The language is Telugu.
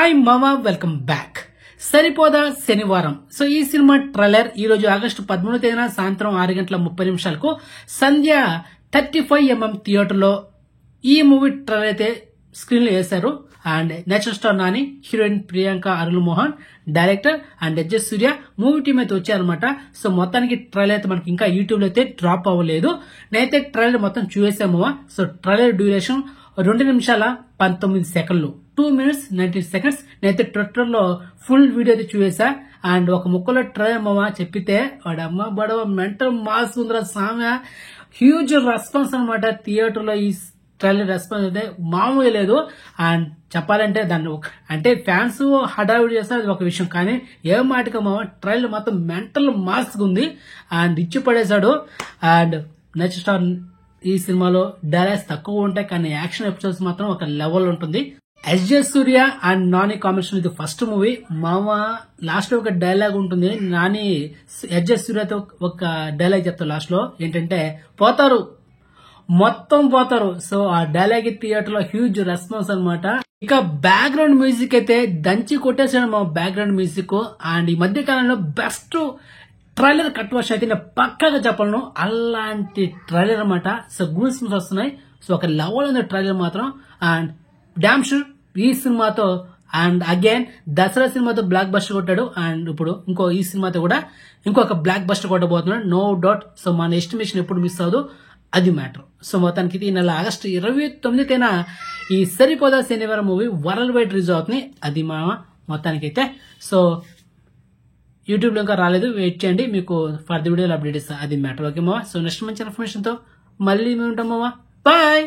హాయ్ మామా, వెల్కమ్ బ్యాక్. సరిపోదా శనివారం. సో ఈ సినిమా ట్రైలర్ ఈ రోజు ఆగస్టు 13వ తేదీన సాయంత్రం 6:30 సంధ్య 35mm థియేటర్ లో ఈ మూవీ ట్రైలర్ అయితే స్క్రీన్ లో వేశారు. And natural star Nani, heroine Priyanka Arul Mohan, director and edges Surya movie team అయితే వచ్చారనమాట. సో మొత్తానికి ట్రైలర్ అయితే మనకి ఇంకా యూట్యూబ్ లో అయితే డ్రాప్ అవ్వలేదు. నేనైతే ట్రైలర్ మొత్తం చూసాము. సో ట్రైలర్ డ్యూరేషన్ 2 నిమిషాల 19 సెకండ్లు, 2 minutes 19 seconds. నేనైతే ట్విట్టర్ లో ఫుల్ వీడియో అయితే చూసా. అండ్ ఒక ముక్కలో ట్రైలర్ మామ చెప్పితే వాడమ్మ బడవ మెంటల్ మాస్ ఉందిరా సామె. హ్యూజ్ రెస్పాన్స్ అనమాట థియేటర్ లో. ఈ ట్రైలర్ రెస్పాన్స్ అయితే మామూలు లేదు. అండ్ చెప్పాలంటే దాన్ని అంటే ఫ్యాన్స్ హడావిడి చేస్తారు, అది ఒక విషయం. కానీ ఏ మాటగా మామ ట్రైలర్ మాత్రం మెంటల్ మాస్ ఉంది అండ్ ఇచ్చి పడేశాడు. అండ్ నెక్స్ట్ స్టార్ ఈ సినిమాలో డైలాగ్స్ తక్కువ ఉంటాయి, కానీ యాక్షన్ ఎపిసోడ్స్ మాత్రం ఒక లెవెల్ ఉంటుంది. Edges Surya and Nani combination ఇది ఫస్ట్ మూవీ. మామ లాస్ట్ లో ఒక డైలాగ్ ఉంటుంది, నాని ఎడ్జెస్ సూర్యతో ఒక డైలాగ్ చెప్తారు లాస్ట్ లో, ఏంటంటే పోతారు మొత్తం పోతారు. సో ఆ డైలాగ్ థియేటర్ లో హ్యూజ్ రెస్పాన్స్ అనమాట. ఇక బ్యాక్గ్రౌండ్ మ్యూజిక్ అయితే దంచి కొట్టేసాడు మా బ్యాక్గ్రౌండ్ మ్యూజిక్. అండ్ ఈ మధ్య కాలంలో బెస్ట్ ట్రైలర్ కట్ వర్షన్ అయితే నేను పక్కాగా చెప్పలను, అలాంటి ట్రైలర్ అనమాట. సో గూస్ వస్తున్నాయి. సో ఒక లెవెల్ ఉంది ట్రైలర్ మాత్రం. అండ్ డామ్ షూర్ ఈ సినిమాతో అండ్ అగైన్ దసరా సినిమాతో బ్లాక్ బస్టర్ కొట్టాడు. అండ్ ఇప్పుడు ఈ సినిమాతో కూడా ఇంకొక బ్లాక్ బస్టర్ కొట్టబోతున్నాడు, నో డౌట్. సో మన ఎస్టిమేషన్ ఎప్పుడు మిస్ అవ్వదు, అది మ్యాటర్. సో మొత్తానికి ఈ నెల ఆగస్టు 29వ తేదీన ఈ సరిపోదా శనివారం మూవీ వరల్డ్ వైడ్ రిలీజ్ అవుతుంది. అది మా మొత్తానికి అయితే. సో యూట్యూబ్ లో ఇంకా రాలేదు, వెయిట్ చేయండి, మీకు ఫర్దర్ వీడియోలు అప్డేట్ ఇస్తా, అది మ్యాటర్. ఓకే మావా. సో నెక్స్ట్ మంచి ఇన్ఫర్మేషన్ తో మళ్ళీ మేము ఉంటాం మావా. బాయ్.